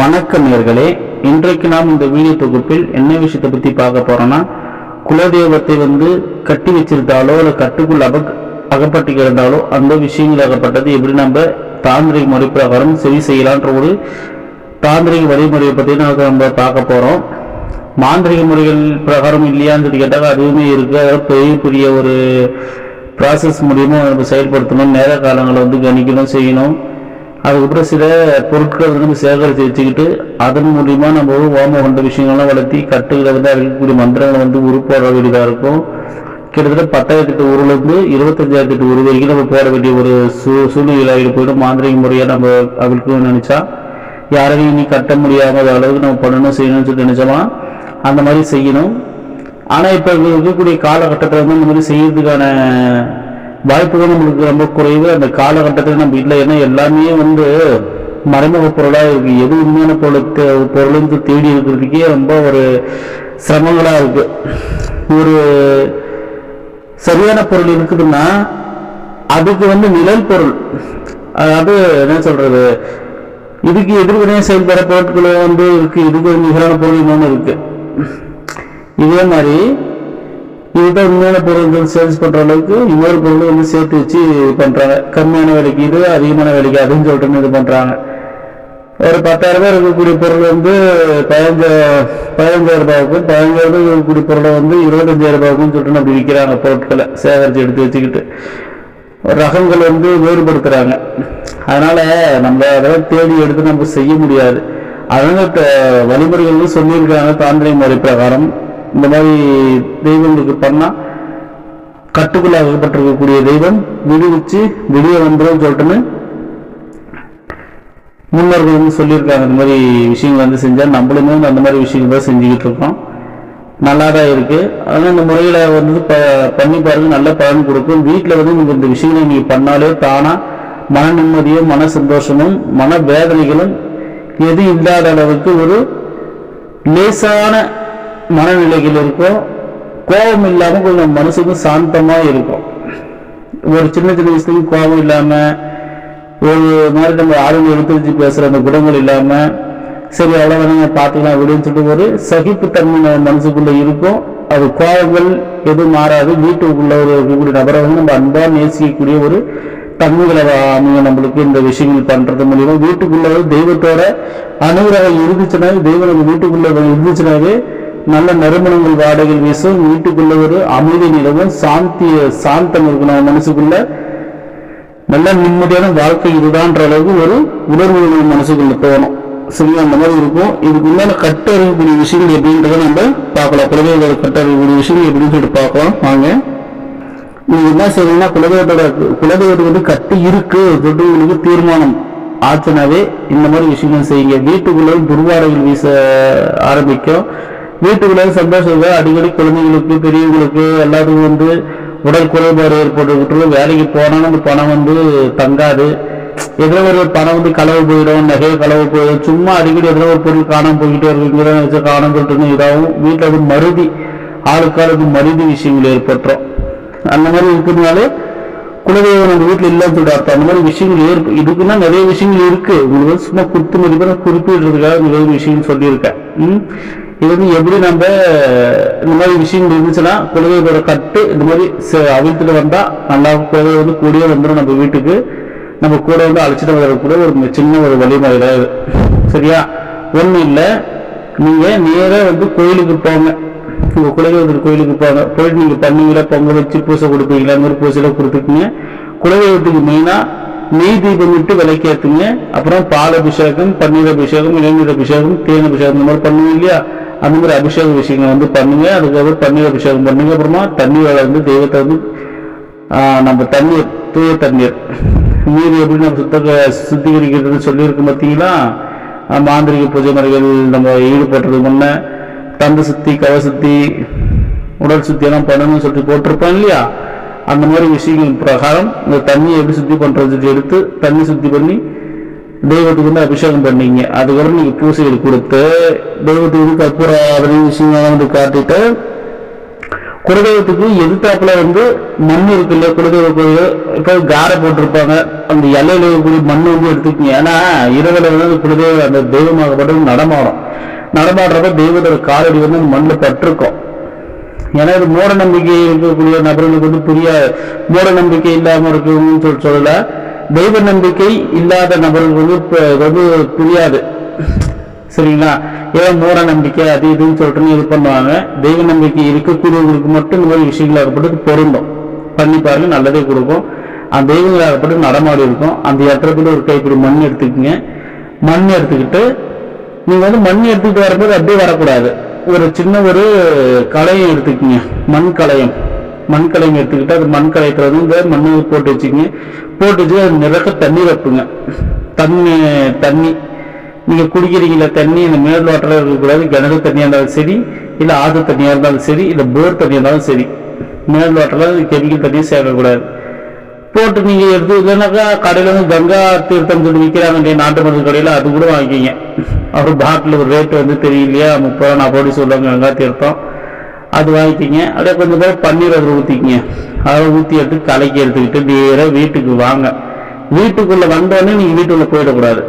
வணக்கம் நேயர்களே, இன்றைக்கு நாம் இந்த வீடியோ தொகுப்பில் என்ன விஷயத்தை பற்றி பார்க்க போறோம்னா, குலதெய்வத்தை கட்டி வச்சிருந்தாலோ இல்லை கட்டுக்குள் அகப்பட்டு கிடந்தாலோ அந்த விஷயங்கள் அகப்பட்டது எப்படி நம்ம தாந்திரிக முறை பிரகாரம் சரி செய்யலான்ற ஒரு தாந்திரிக வழிமுறையை பற்றி நம்ம பார்க்க போறோம். மாந்திரிக முறைகள் பிரகாரம் இல்லையான்னு சொல்லி கேட்டால் அதுவுமே இருக்கு. அதாவது பெரிய ஒரு ப்ராசஸ் மூலியமாக நம்ம செயல்படுத்தணும், நேர காலங்களை கணிக்கணும், செய்யணும். அதுக்கப்புறம் சில பொருட்கள் நம்ம சேகரித்து வச்சுக்கிட்டு அதன் மூலியமா நம்ம ஓம கொண்ட விஷயங்கள்லாம் வளர்த்தி கட்டுகளை அழிக்கக்கூடிய மந்திரங்களை உருப்போட வேண்டியதாக இருக்கும். கிட்டத்தட்ட 10,000 உருளிலிருந்து 25,000 உரு வரைக்கும் நம்ம போட வேண்டிய ஒரு சூழ்நிலை போயிடும். மாந்திரிக முறையாக நம்ம அவிழ்க்கணும்னு நினைச்சா, யாரையும் இனி கட்ட முடியாத அளவுக்கு நம்ம பண்ணணும் செய்யணும்னு சொல்லி நினைச்சோமா அந்த மாதிரி செய்யணும். ஆனால் இப்போ இருக்கக்கூடிய காலகட்டத்தில் இந்த மாதிரி செய்யறதுக்கான வாய்ப்புகள் நம்மளுக்கு ரொம்ப குறைவு. அந்த காலகட்டத்தில் நம்ம இல்லை, ஏன்னா எல்லாமே மறைமுக பொருளாக இருக்கு. எது உண்மையான பொருள் தேடி இருக்கிறதுக்கே ரொம்ப ஒரு சிரமங்களாக இருக்கு. ஒரு சரியான பொருள் இருக்குதுன்னா அதுக்கு நிழல் பொருள், அதாவது என்ன சொல்றது, இதுக்கு எதிர்வினையை செயல்பட பொருட்களும் இருக்கு, இதுக்கு நிகரான பொருள் இன்னொன்று இருக்கு. இதே மாதிரி இதுதான் உண்மையான பொருள்கள் சேல்ஸ் பண்ற அளவுக்கு இன்னொரு பொருள் சேர்த்து வச்சு பண்றாங்க. கம்மியான விலைக்கு இது, அதிகமான விலைக்கு அதுன்னு சொல்லிட்டு இது பண்றாங்க. ஒரு 10,000 ரூபாய் இருக்கக்கூடிய பொருள் 15,000 ரூபாய்க்கும், 15,000 இருக்கக்கூடிய பொருளை 25,000 ரூபாய்க்கும் சொல்லிட்டு அப்படி விற்கிறாங்க. பொருட்களை சேகரித்து எடுத்து வச்சுக்கிட்டு ரகங்கள் வேறுபடுத்துறாங்க. அதனால நம்ம அதெல்லாம் தேடி எடுத்து நம்ம செய்ய முடியாது. அதனால வழிமுறைகள் சொல்லியிருக்காங்க. தாந்திரிக முறை பிரகாரம் இந்த மாதிரி தெய்வங்களுக்கு பண்ணா கட்டுக்குள்ள அகப்பட்டிருக்கக்கூடிய தெய்வம் விடுவிச்சு வெளியே வந்துடும் சொல்லிட்டுன்னு முன்னோர்கள் சொல்லியிருக்காங்க. இந்த மாதிரி விஷயங்கள் செஞ்சா நம்மளுமே அந்த மாதிரி விஷயங்கள் தான் செஞ்சுக்கிட்டு இருக்கோம். நல்லா தான் இருக்கு. அதனால இந்த முறையில பண்ணி பாருங்க, நல்ல பலன் கொடுக்கும். வீட்டில் நீங்க இந்த விஷயங்களை நீங்க பண்ணாலே தானா மன நிம்மதியும் மன சந்தோஷமும் மன வேதனைகளும் எது இல்லாத அளவுக்கு ஒரு லேசான மனநிலைகள் இருக்கும். கோபம் இல்லாம கொஞ்சம் மனசுக்கு சாந்தமா இருக்கும். ஒரு சின்ன விஷயத்துக்கு கோபம் இல்லாம, ஒரு மாதிரி நம்ம ஆளுங்க எடுத்து வச்சு பேசுற அந்த குணங்கள் இல்லாம, சரி அவ்வளவுதான் பார்த்துக்கலாம் அப்படின்னு சொல்லிட்டு ஒரு சகிப்புத்தன்மை நம்ம மனசுக்குள்ள இருக்கும். அது கோபங்கள் எதுவும் மாறாது. வீட்டுக்குள்ள இருக்கக்கூடிய நபரை நம்ம அன்பா நேசிக்கக்கூடிய ஒரு தன்மைகளை நம்மளுக்கு இந்த விஷயங்கள் பண்றது மூலியமா வீட்டுக்குள்ள தெய்வத்தோட அனுகிரகம் இருந்துச்சுனாவே, தெய்வம் நம்ம வீட்டுக்குள்ள இருந்துச்சுனாவே நல்ல நறுமணங்கள் வாடகைகள் வீசும். வீட்டுக்குள்ள ஒரு அமைதி நிலவும், சாந்தம் இருக்கும். நம்ம மனசுக்குள்ள நல்ல நிம்மதியான வாழ்க்கை இதுதான்ற அளவுக்கு ஒரு உணர்வு மனசுக்குள்ள தோணும். சரியா, அந்த மாதிரி இருக்கும். இதுக்கு உண்டான கட்டறியக்கூடிய விஷயங்கள் எப்படின்றத நம்ம பார்க்கலாம். குலதெய்வ கட்டறியக்கூடிய விஷயங்கள் எப்படின்னு சொல்லிட்டு பார்க்கலாம் வாங்க. நீங்க என்ன செய்யணும்னா, குலதெய்வத்துக்கு கட்டு இருக்கு சொல்லிட்டு உங்களுக்கு தீர்மானம் ஆச்சுனாவே இந்த மாதிரி விஷயங்கள் செய்யுங்க. வீட்டுக்குள்ள துர்வாடைகள் வீச ஆரம்பிக்கும். வீட்டுக்குள்ள சந்தோஷம் அடிக்கடி குழந்தைங்களுக்கு பெரியவங்களுக்கு எல்லாத்துக்கும் உடல் குறைபாடு ஏற்பட்டு வேலைக்கு போனாலும் அந்த பணம் தங்காது. எதோ ஒரு பணம் களவு போயிடும், நகையை களவு போயிடும். சும்மா அடிக்கடி எதோ ஒரு பொருள் காணாம போய்கிட்டே இருக்கு, காணாம சொல்லிட்டு இதாகும். வீட்டில் மருதி ஆளுக்காளுக்கு மருதி விஷயங்கள் ஏற்பட்டுரும். அந்த மாதிரி இருக்கிறதுனாலே குலதெய்வம் நம்ம வீட்டில் இல்லைன்னு சொல்லிட்டு அர்த்தம். அந்த மாதிரி விஷயங்கள் இதுக்குன்னா நிறைய விஷயங்கள் இருக்கு. உங்களுக்கு சும்மா குத்து மதிப்பாக குறிப்பிடுறதுக்காக நிறைய விஷயங்கள் சொல்லியிருக்கேன். இது எப்படி நம்ம இந்த மாதிரி விஷயங்கள் இருந்துச்சுன்னா குலதெய்வத்தோட கட்டு இந்த மாதிரி அவிழ்த்துட்டு வந்தா நல்லா குலதெய்வம் கூடிய வந்துடும் நம்ம வீட்டுக்கு. நம்ம கூட அழைச்சிட்டு வரக்கூடிய ஒரு சின்ன ஒரு வழிமுறை தான் இது. சரியா, ஒன்றும் இல்லை, நீங்க நேராக கோயிலுக்கு போங்க. உங்க குலதெய்வத்துக்கு கோயிலுக்கு போங்க. போயிட்டு நீங்க பண்ணீங்களா, பொங்கல் வச்சு பூசை கொடுப்பீங்களா, அந்த மாதிரி பூசையில கொடுத்துக்குங்க. குலதெய்வத்துக்கு மெயினா நெய் தீபம் விட்டு விளக்கேற்றுங்க. அப்புறம் பால் அபிஷேகம், பன்னீர் அபிஷேகம், இளநீர் அபிஷேகம், தேன் அபிஷேகம் இந்த மாதிரி பண்ணுவீங்க இல்லையா, அந்த மாதிரி அபிஷேக விஷயங்கள் பண்ணுங்க. அதுக்கப்புறம் பன்னீர் அபிஷேகம் பண்ணுங்க. அப்புறமா தண்ணீரை தெய்வத்தை நம்ம தண்ணீர், தூய தண்ணீர் நீர் எப்படி நம்ம சுத்திகரிக்கிறதுன்னு சொல்லியிருக்கோம் பார்த்தீங்களா. மாந்திரிக பூஜை முறைகள் நம்ம ஈடுபடுறது முன்ன தந்து சுத்தி, கவ சுத்தி, உடல் சுத்தி எல்லாம் பண்ணணும்னு சொல்லிட்டு போட்டிருப்போம் இல்லையா. அந்த மாதிரி விஷயங்கள் பிரகாரம் இந்த தண்ணியை எப்படி சுத்தி பண்றது எடுத்து தண்ணி சுத்தி பண்ணி தெய்வத்துக்கு அபிஷேகம் பண்ணீங்க. அதுக்கப்புறம் நீங்க பூசைகள் கொடுத்து தெய்வத்துக்கு கற்பூர விஷயங்கள் காட்டிட்டு குலதெய்வத்துக்கு எதிர்த்தாப்புல வந்து மண் இருக்கு இல்லையா, குலதெய்வ கோயில் இப்போ காரை போட்டிருப்பாங்க, அந்த எல்லையில இருக்கக்கூடிய மண் வந்து எடுத்துக்கீங்க. ஏன்னா இரவுல வந்து குலதெய்வ அந்த தெய்வமாகப்பட்டது நடமாடுறப்ப தெய்வத்தோட காலடி வந்து அந்த மண்ணில் பட்டிருக்கும். ஏன்னா இது மூட நம்பிக்கை இருக்கக்கூடிய நபர்களுக்கு வந்து புரியாது. மூட நம்பிக்கை இல்லாம இருக்குன்னு சொல்லல, தெய்வ நம்பிக்கை இல்லாத நபர்களுக்கு வந்து இது வந்து புரியாது. சரிங்களா? ஏன் மூட நம்பிக்கை அது இதுன்னு சொல்லிட்டு இது பண்ணுவாங்க. தெய்வ நம்பிக்கை இருக்கக்கூடியவங்களுக்கு மட்டும் இந்த மாதிரி விஷயங்களாகப்பட்டு பொருந்தும். பண்ணி பாருங்க, நல்லதே கொடுக்கும். அந்த தெய்வங்களாகப்பட்டு நடமாடி இருக்கும். அந்த இடத்துல ஒரு கைப்பிடி மண் எடுத்துக்கோங்க. மண் எடுத்துக்கிட்டு நீங்க வந்து மண் எடுத்துக்கிட்டு வரும்போது அப்படியே வரக்கூடாது. ஒரு சின்ன ஒரு களையம் எடுத்துக்கோங்க, மண் களையம் எடுத்துக்கிட்டு அது மண் களையத்துல வந்து இந்த மண்ணு போட்டு வச்சுக்கோங்க. போட்டு வச்சு அது நிறக்க தண்ணி வைப்புங்க. தண்ணி நீங்க குடிக்கிறீங்களா தண்ணி, இந்த மேல் வாட்டராக இருக்கக்கூடாது. கிணறு தண்ணியாக இருந்தாலும் சரி, இல்லை ஆற்று தண்ணியாக இருந்தாலும் சரி, இல்லை போர் தண்ணியாக இருந்தாலும் சரி, மேல் வாட்டரில் கெமிக்கல் தண்ணியும் சேர்க்கக்கூடாது. போட்டு நீங்க எடுத்து இல்லைன்னாக்கா கடையில வந்து கங்கா தீர்த்தம் சொல்லி விற்கிறாங்க நாட்டு மருந்து கடையில, அது கூட வாங்கிக்கிங்க. அப்புறம் பாட்டில் ஒரு ரேட்டு வந்து தெரியலையா, 30 ரூபா 40 ரூபா சொல்லுவாங்க கங்கா தீர்த்தம், அது வாங்கிக்கிங்க. அப்படியே கொஞ்சம் பேர் பன்னீர் அதில் ஊற்றிக்கிங்க. அதை ஊற்றி எடுத்து கலக்கி எடுத்துக்கிட்டு நேராக வீட்டுக்கு வாங்க. வீட்டுக்குள்ள வந்தோடனே நீங்க வீட்டுக்குள்ள போயிடக்கூடாது.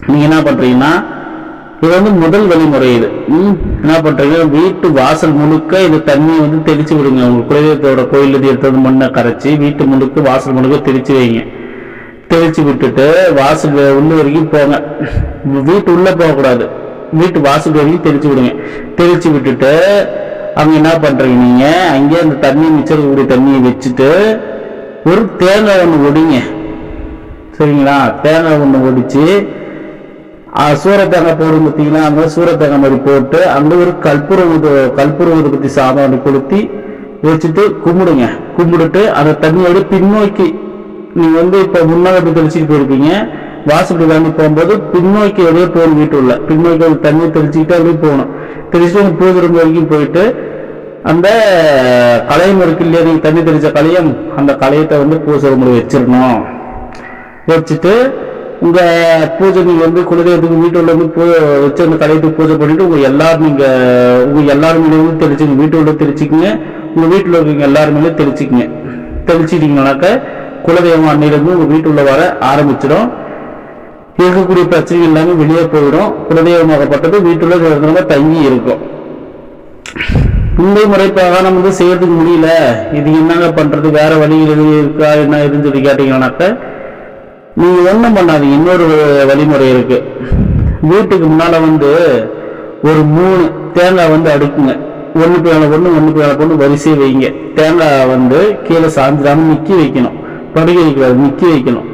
நீங்க என்ன பண்றீங்கன்னா, இது வந்து முதல் வழிமுறை. இது என்ன பண்றீங்க, வீட்டு வாசல் முழுக்க இந்த தண்ணியை வந்து தெளிச்சு விடுங்க. உங்க குலதெய்வத்தோட கோயில் எடுத்தது மண்ணை கரைச்சி வீட்டு முழுக்க வாசல் முழுக்க தெளிச்சு வைங்க. தெளிச்சு விட்டுட்டு வாசல் உள்ள வரைக்கும் போங்க. வீட்டு உள்ள போகக்கூடாது, வீட்டு வாசல் வரைக்கும் தெளிச்சு விடுங்க. தெளிச்சு விட்டுட்டு அங்க என்ன பண்றீங்க, நீங்க அங்கேயே அந்த தண்ணி மிச்சக்கூடிய தண்ணியை வச்சுட்டு ஒரு தேங்காய் ஒண்ணு ஒடிங்க. சரிங்களா? தேங்காய் ஒண்ணு ஒடிச்சு சூரத்தேங்காய் போடும் பார்த்தீங்கன்னா, அந்த சூரத்தேங்காய் மாதிரி போட்டு அங்கே ஒரு கற்பூர ஊதுபத்தி சாதம் கொளுத்தி வச்சுட்டு கும்பிடுங்க. கும்பிடுட்டு அந்த தண்ணியோட பின்னோக்கி நீங்க வந்து இப்ப முன்னாடி எப்படி தெளிச்சுட்டு போயிருப்பீங்க, வாசப்படி தாண்டி போகும்போது பின்னோக்கி வெளியே போகணும். வீட்டுள்ள பின்னோக்கி தண்ணி தெளிச்சுக்கிட்டு அப்படியே போகணும். தெளிச்சுட்டு பூஜை ரூம் வரைக்கும் போயிட்டு அந்த களையம் இருக்கு இல்லையா, நீங்க தண்ணி தெளிச்ச களையம், அந்த களையத்தை வந்து பூஜை ரூம்ல வச்சிடணும். வச்சுட்டு உங்க பூஜை நீங்க வந்து குலதெய்வத்துக்கு வீட்டுல வந்து வச்சு அந்த கலையத்துக்கு பூஜை பண்ணிட்டு உங்க எல்லாரும் மேலேயும் தெளிச்சுங்க. வீட்டுல தெளிச்சுக்குங்க, உங்க வீட்டுல இருக்கவங்க எல்லாருமே தெளிச்சுக்குங்க. தெளிச்சுட்டீங்கன்னாக்க குலதெய்வம் அன்னையிலிருந்து உங்க வீட்டுள்ள வர ஆரம்பிச்சிடும். இருக்கக்கூடிய பிரச்சனைகள் எல்லாமே வெளியே போயிடும். குலதெய்வமாகப்பட்டது வீட்டுள்ள தங்கி இருக்கும். இந்த முறைப்பாக நம்ம வந்து செய்யறதுக்கு முடியல, இது என்னங்க பண்றது, வேற வழிகள் எதுவும் இருக்கா என்ன எதுன்னு சொல்லி கேட்டீங்கன்னாக்க நீங்க ஒண்ணும் பண்ணாதீங்க. இன்னொரு வழிமுறை இருக்கு. வீட்டுக்கு முன்னால வந்து ஒரு 3 தேங்காய் வந்து அடுக்குங்க. ஒண்ணு போய் வரிசை வைங்க. தேங்காய் வந்து கீழே சாஞ்சிடாம நிக்கி வைக்கணும். படுகை வைக்கூடாது, நிக்கி வைக்கணும்.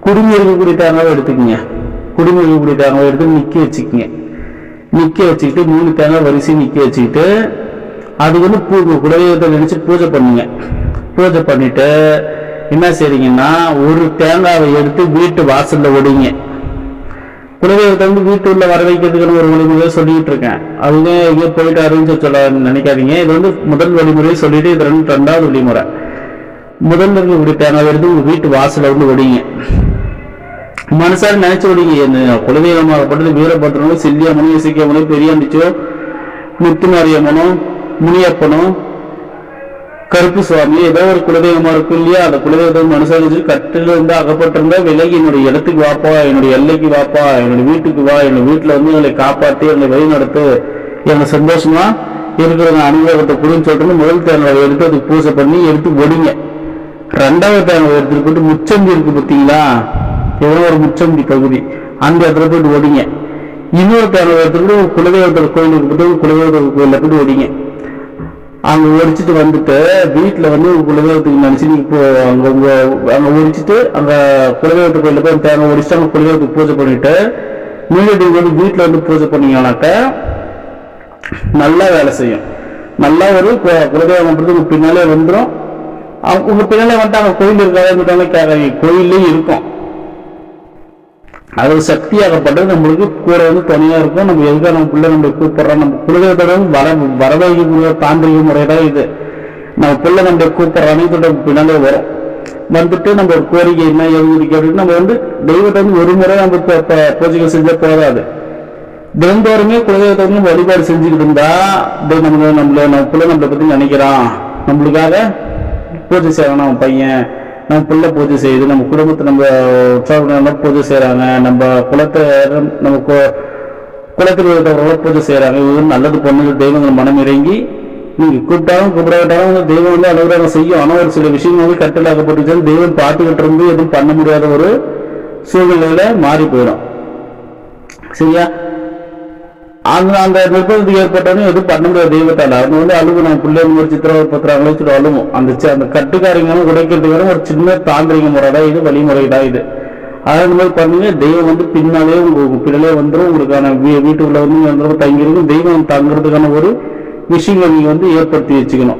குடுமி இருக்கக்கூடிய தேங்காவை எடுத்துக்கங்க. குடுமி இருக்கக்கூடிய தேங்காவை எடுத்து நிக்கி வச்சுக்கோங்க. நிக்க வச்சுக்கிட்டு 3 தேங்காய் வரிசை நிக்க வச்சுக்கிட்டு அது வந்து குலதெய்வத்தை நினைச்சு பூஜை பண்ணுங்க. பூஜை பண்ணிட்டு என்ன செய்றீங்கன்னா, ஒரு தேங்காவை எடுத்து வீட்டு வாசல்ல ஒடிங்க. குலதெய்வத்தை வந்து வீட்டு உள்ள வர வைக்கிறதுக்குன்னு ஒரு வழிமுறையை சொல்லிட்டு இருக்கேன். அவங்க எங்கே போயிட்டு அறிஞ்சு சொல்ல நினைக்காதீங்க. இது வந்து முதல் வழிமுறையை சொல்லிட்டு இது 2வது வழிமுறை. முதல்ல இருக்கக்கூடிய தேங்காவை எடுத்து உங்க வீட்டு வாசல்ல வந்து ஒடிங்க. மனசார நினைச்சு ஒடிங்க. குலதெய்வமாகப்பட்டது வீரபத்திரனும் செல்லியம்மனும் இசைக்கியம்மனும் பெரியாண்டிச்சோ முத்துமாரியம்மனும் முனியப்பனும் கருப்பு சுவாமி ஏதோ ஒரு குலதெய்வமா இருக்கும் இல்லையா, அந்த குலதெய்வத்தை மனுஷாச்சு கட்டில இருந்து அகப்பட்டிருந்தா விலகி என்னுடைய இடத்துக்கு வாப்பா, என்னுடைய எல்லைக்கு வாப்பா, என்னுடைய வீட்டுக்கு வா, என்னுடைய வீட்டுல வந்து எங்களை காப்பாற்றி எங்களை வழி நடத்து, எங்களை சந்தோஷமா இருக்கிற அனுபவத்தை புரிஞ்சு சொல்லிட்டு முதல் தேங்காவை எடுத்து அதுக்கு பூஜை பண்ணி எடுத்து ஒடிங்க. 2வது தேங்காவை எடுத்துட்டு போயிட்டு முச்சந்தி இருக்கு பார்த்தீங்களா, ஏதோ ஒரு முச்சந்தி பகுதி, அந்த இடத்துல போயிட்டு ஒடிங்க. இன்னொரு தேங்காவை எடுத்துட்டு குலதெய்வத்தோட கோயிலுக்கு போயிட்டு குலதெய்வத்தோட கோயில போயிட்டு ஒடிங்க. அங்க ஒடிச்சிட்டு வந்துட்டு வீட்டுல வந்து குலதெய்வத்துக்கு நினைச்சு நீங்க அங்க ஒடிச்சிட்டு அங்க குலதெய்வத்து கோயில போய் தேங்காய் ஒடிச்சுட்டு அங்க குலதெய்வத்துக்கு பூஜை பண்ணிட்டு மீண்டும் வந்து வீட்டுல வந்து பூஜை பண்ணீங்கன்னாக்க நல்லா வேலை செய்யும். நல்லா ஒரு குலதெய்வம் உங்க பின்னாலே வந்துடும். உங்க பின்னாலே வந்துட்டு அங்க கோயில் இருக்காதுன்னு கேட்காதீங்க, கோயிலே இருக்கும். அது சக்தியாகப்பட்டது நம்மளுக்கு கூட வந்து துணையா இருக்கும். நம்ம எதுக்காக நம்ம பிள்ளை நம்ம கூப்பிடுறோம், நம்ம குலதெய்வத்தோட வரவைக்கு தாந்திரிக முறைதான் இது. நம்ம பிள்ளை நம்ம கூப்பிடுறான்னு பின்னாலே வரும். வந்துட்டு நம்ம ஒரு கோரிக்கை என்ன எழுதி அப்படின்னு நம்ம வந்து தெய்வத்தை வந்து ஒரு முறை நம்ம பூஜைகள் செஞ்சா போதாது. தினந்தோறுமே குலதெய்வத்தை வழிபாடு செஞ்சுக்கிட்டு இருந்தா நம்ம பிள்ளை நம்மளை பத்தி நினைக்கிறான், நம்மளுக்காக பூஜை செய்யறான், நம்ம பையன் நம்ம பிள்ளை பூஜை செய்யுது, நம்ம குடும்பத்தை நம்ம உற்சாகம் பூஜை செய்யறாங்க, நம்ம நம்ம குலத்தில் இருக்கிறவங்கள பூஜை செய்யறாங்க, இவங்க நல்லது பண்ணுது, தெய்வங்கள் மனம் இறங்கி நீங்க கூப்பிட்டாலும் கூப்பிடாட்டாலும் தெய்வம் வந்து அலுவலகம் செய்யும். ஆனால் ஒரு சில விஷயங்கள் வந்து கட்டலாக்கப்பட்டு தெய்வம் பார்த்துக்கிட்டு இருந்து எதுவும் பண்ண முடியாத ஒரு சூழ்நிலையில மாறி போயிடும். சரியா? அந்த நிர்பந்தத்துக்கு ஏற்பட்டவனும் எதுவும் பண்ண முடியாது தெய்வத்தால. அவங்க வந்து அழுகும், நம்ம பிள்ளைங்க ஒரு சித்திரவதை பத்திரம் வச்சுட்டு அழுவும். அந்த கட்டுக்காரங்களும் உடைக்கிறதுக்கான ஒரு சின்ன தாந்திரிக முறைடா இது, வழிமுறைடா இது. அதே மாதிரி பண்ணுங்க, தெய்வம் வந்து பின்னாலே உங்க பின்னாலே வந்துடும். உங்களுக்கான வீட்டுக்குள்ள வந்து தங்கிருக்கும். தெய்வம் தங்குறதுக்கான ஒரு விஷயங்கள் நீங்க வந்து ஏற்படுத்தி வச்சுக்கணும்.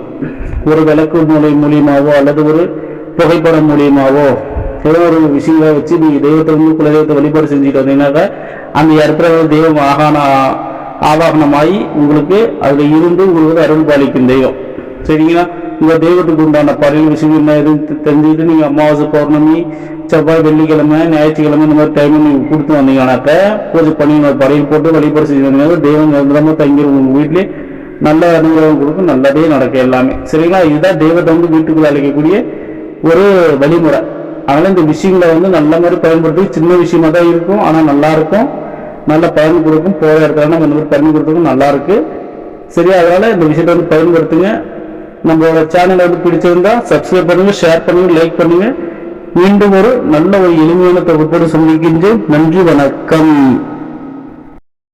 ஒரு விளக்கு மூலியமாவோ அல்லது ஒரு புகைப்படம் மூலியமாவோ ஏதோ ஒரு விஷயங்களை வச்சு நீங்க தெய்வத்தை வந்து குலதெய்வத்தை வழிபாடு செஞ்சுட்டு வந்தீங்கன்னாக்கா அந்த இடத்துல தெய்வம் ஆவாகனமாகி உங்களுக்கு அதுல இருந்து உங்களுக்கு அருள் பாலிக்கும் தெய்வம். சரிங்களா? உங்க தெய்வத்துக்கு உண்டான பழைய விஷயங்கள் என்ன எதுவும் தெரிஞ்சுக்கிட்டு நீங்க அமாவாசை, பௌர்ணமி, செவ்வாய், வெள்ளிக்கிழமை, ஞாயிற்றுக்கிழமை இந்த மாதிரி டைம் நீங்க கொடுத்து வந்தீங்கன்னாக்க பூஜை பண்ணி படையில் போட்டு வழிபாடு செஞ்சு வந்தீங்கன்னா தெய்வம் நிரந்தரமா தங்கிடும். உங்க வீட்டிலே நல்ல அனுபவம் கொடுக்கும், நல்லதே நடக்கும் எல்லாமே. சரிங்களா? இதுதான் தெய்வத்தை வந்து வீட்டுக்குள்ள அழைக்கக்கூடிய ஒரு வழிமுறை. அதனால இந்த விஷயங்களை வந்து நல்ல மாதிரி பயன்படுத்தி, சின்ன விஷயமா தான் இருக்கும் ஆனா நல்லா இருக்கும், நல்ல பயன் கொடுக்கும். போகிற இடத்துல இந்த மாதிரி பண்ணி கொடுத்துக்கும், நல்லா இருக்கு. சரியா? அதனால இந்த விஷயத்தை வந்து பயன்படுத்துங்க. நம்மளோட சேனலை வந்து பிடிச்சிருந்தா சப்ஸ்கிரைப் பண்ணுங்க, ஷேர் பண்ணுங்க, லைக் பண்ணுங்க. மீண்டும் ஒரு நல்ல ஒரு எளிமையான தொகுப்போடு சந்திக்கின்றேன். நன்றி, வணக்கம்.